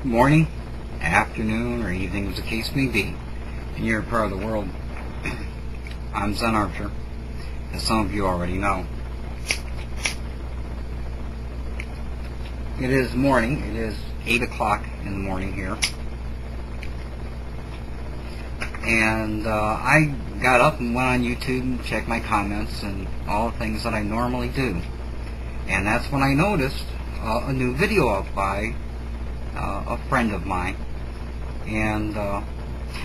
morning, afternoon, or evening as the case may be, in your part of the world. I'm Zen Archer, as some of you already know. It is morning. It is 8 o'clock in the morning here. And I got up and went on YouTube and checked my comments and all the things that I normally do. And that's when I noticed a new video up by a friend of mine. And I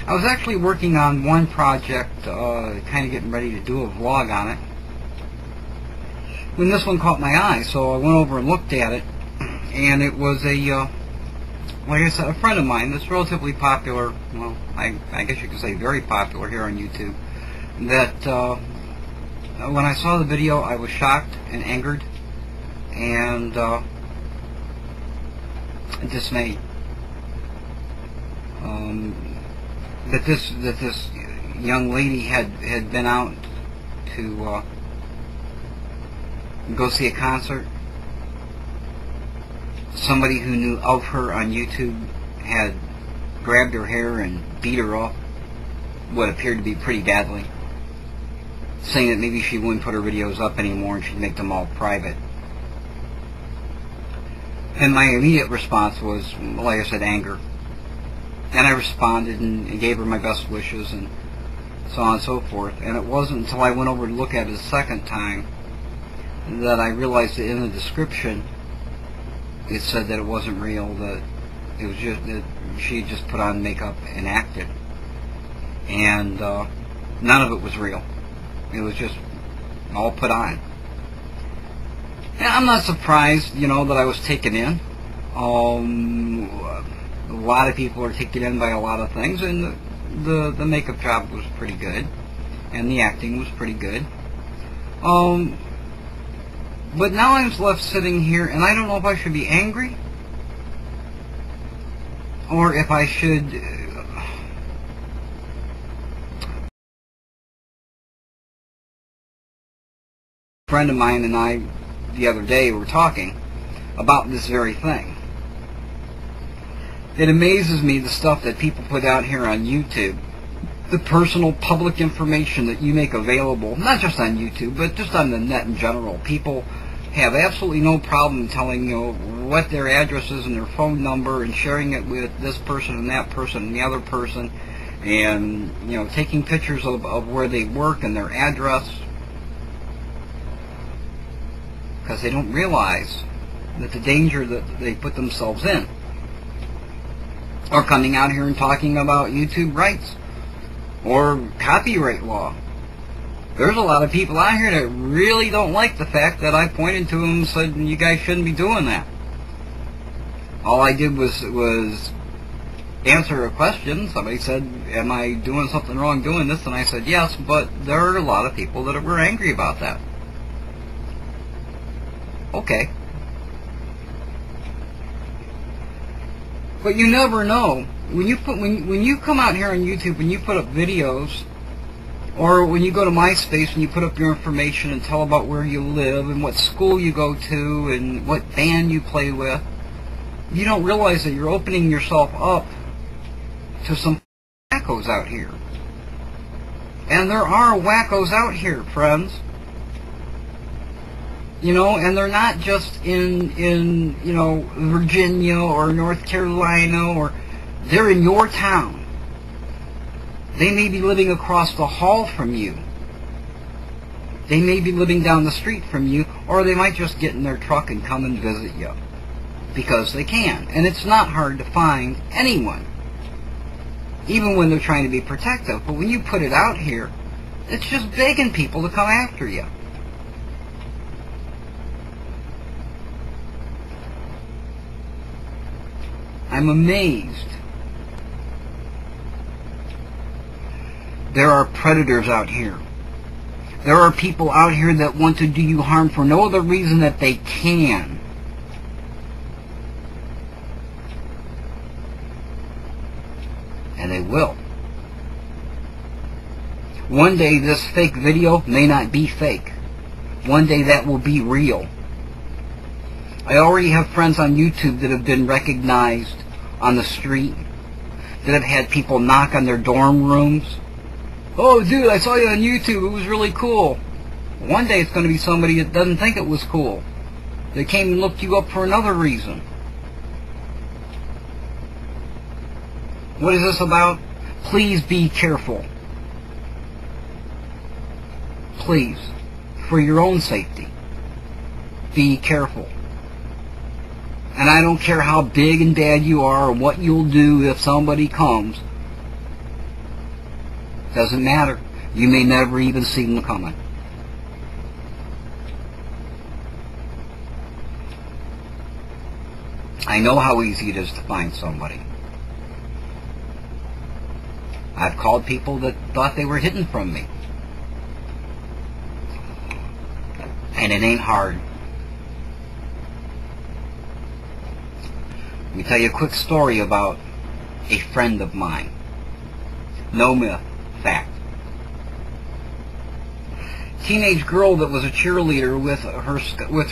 was actually working on one project, kind of getting ready to do a vlog on it, when this one caught my eye. So I went over and looked at it, and it was like I said, a friend of mine that's relatively popular, well, I guess you could say very popular here on YouTube, that when I saw the video I was shocked and angered and dismayed that this young lady had been out to go see a concert. Somebody who knew of her on YouTube had grabbed her hair and beat her up, what appeared to be pretty badly, saying that maybe she wouldn't put her videos up anymore and she'd make them all private. And my immediate response was, like I said, anger. And I responded and gave her my best wishes and so on and so forth. And it wasn't until I went over to look at it a second time that I realized that in the description it said that it wasn't real, that it was just that she had just put on makeup and acted. And none of it was real. It was just all put on. And I'm not surprised, you know, that I was taken in. A lot of people are taken in by a lot of things, and the makeup job was pretty good, and the acting was pretty good. But now I'm left sitting here, and I don't know if I should be angry, or if I should a friend of mine and I the other day were talking about this very thing. It amazes me, the stuff that people put out here on YouTube, the personal public information that you make available, not just on YouTube, but just on the net in general. People have absolutely no problem telling you what their address is and their phone number and sharing it with this person and that person and the other person, and taking pictures of where they work and their address, because they don't realize that the danger that they put themselves in. Or coming out here and talking about YouTube rights or copyright law. There's a lot of people out here that really don't like the fact that I pointed to them and said, you guys shouldn't be doing that. All I did was answer a question. Somebody said, am I doing something wrong doing this? And I said, yes, but there are a lot of people that were angry about that. Okay. But you never know. When you come out here on YouTube and you put up videos, or when you go to MySpace and you put up your information and tell about where you live and what school you go to and what band you play with, you don't realize that you're opening yourself up to some wackos out here. And there are wackos out here, friends. And they're not just in Virginia or North Carolina, or they're in your town. They may be living across the hall from you. They may be living down the street from you, or they might just get in their truck and come and visit you. Because they can. And it's not hard to find anyone, even when they're trying to be protective. But when you put it out here, it's just begging people to come after you. I'm amazed. There are predators out here. There are people out here that want to do you harm for no other reason that they can. And they will. One day this fake video may not be fake. One day that will be real. I already have friends on YouTube that have been recognized on the street that have had people knock on their dorm rooms. Oh, dude, I saw you on YouTube. It was really cool. One day it's going to be somebody that doesn't think it was cool. They came and looked you up for another reason. What is this about? Please be careful. Please, for your own safety, be careful. And I don't care how big and bad you are or what you'll do if somebody comes. Doesn't matter. You may never even see them coming. I know how easy it is to find somebody. I've called people that thought they were hidden from me. And it ain't hard. Let me tell you a quick story about a friend of mine. No myth, fact. Teenage girl that was a cheerleader with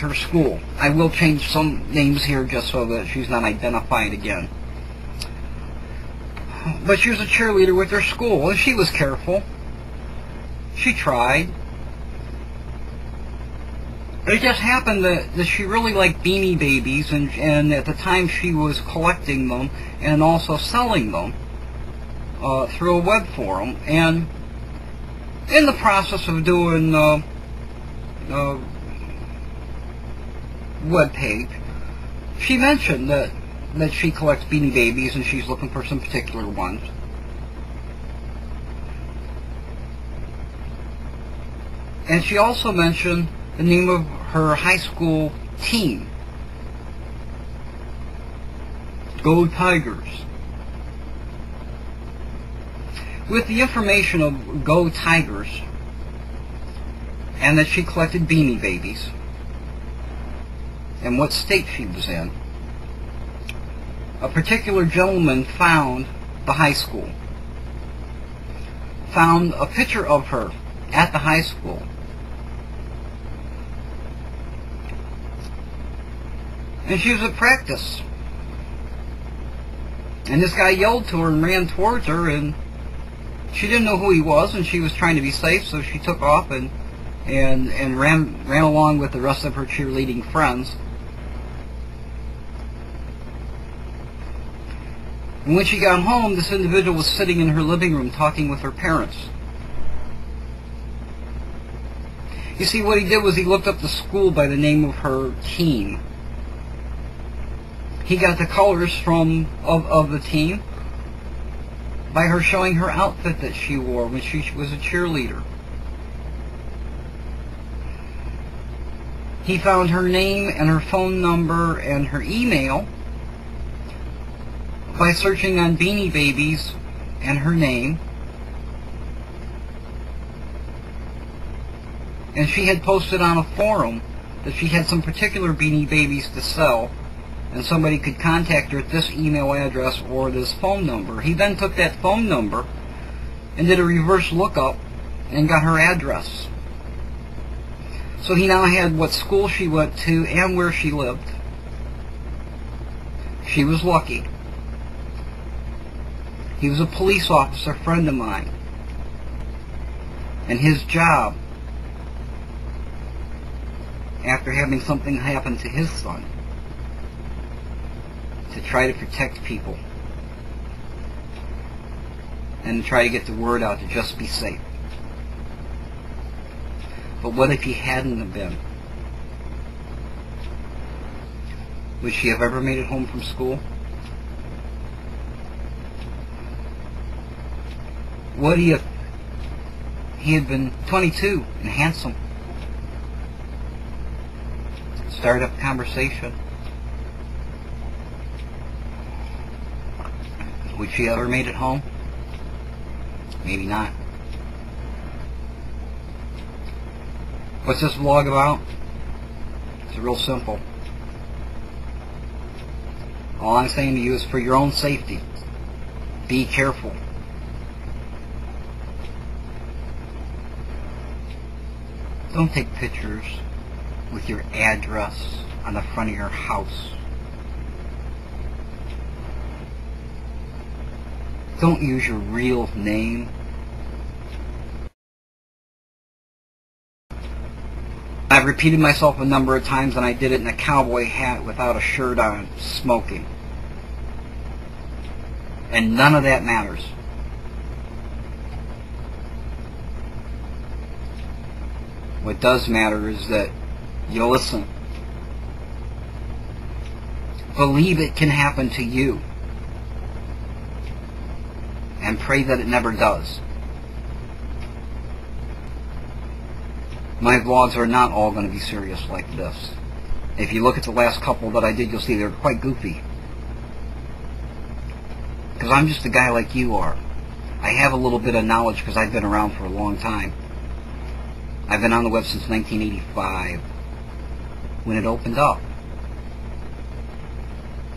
her school. I will change some names here just so that she's not identified again. But she was a cheerleader with her school, and she was careful. She tried. It just happened that she really liked Beanie Babies, and at the time she was collecting them and also selling them through a web forum. And in the process of doing web page, she mentioned that she collects Beanie Babies and she's looking for some particular ones. And she also mentioned the name of her high school team. Go Tigers. With the information of Go Tigers and that she collected Beanie Babies and what state she was in, a particular gentleman found the high school, found a picture of her at the high school. And she was at practice. And this guy yelled to her and ran towards her, and she didn't know who he was, and she was trying to be safe, so she took off and ran along with the rest of her cheerleading friends. And when she got home, this individual was sitting in her living room talking with her parents. You see, what he did was he looked up the school by the name of her team. He got the colors of the team by her showing her outfit that she wore when she was a cheerleader. He found her name and her phone number and her email by searching on Beanie Babies and her name. And she had posted on a forum that she had some particular Beanie Babies to sell, and somebody could contact her at this email address or this phone number. He then took that phone number and did a reverse lookup and got her address. So he now had what school she went to and where she lived. She was lucky. He was a police officer friend of mine. And his job, after having something happen to his son, to try to protect people and to try to get the word out to just be safe. But what if he hadn't have been? Would she have ever made it home from school? What if he had been 22 and handsome? Start up a conversation. Would she ever made it home? Maybe not. What's this vlog about? It's real simple. All I'm saying to you is for your own safety, be careful. Don't take pictures with your address on the front of your house. Don't use your real name. I've repeated myself a number of times, and I did it in a cowboy hat without a shirt on, smoking. And none of that matters. What does matter is that you listen. Believe it can happen to you. And pray that it never does. My vlogs are not all going to be serious like this. If you look at the last couple that I did, you'll see they're quite goofy. Because I'm just a guy like you are. I have a little bit of knowledge because I've been around for a long time. I've been on the web since 1985, when it opened up.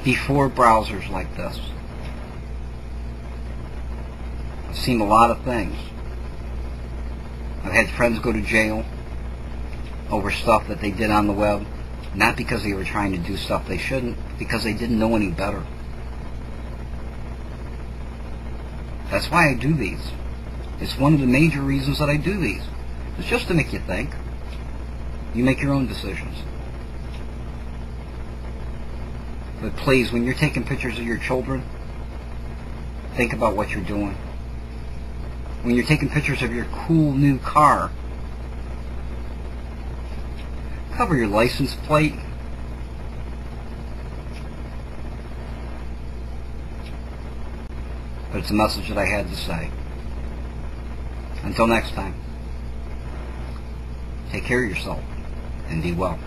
Before browsers like this. I've seen a lot of things. I've had friends go to jail over stuff that they did on the web, not because they were trying to do stuff they shouldn't, because they didn't know any better. That's why I do these. It's one of the major reasons that I do these. It's just to make you think. You make your own decisions. But please, when you're taking pictures of your children, think about what you're doing. When you're taking pictures of your cool new car, cover your license plate. But it's a message that I had to say. Until next time, take care of yourself and be well.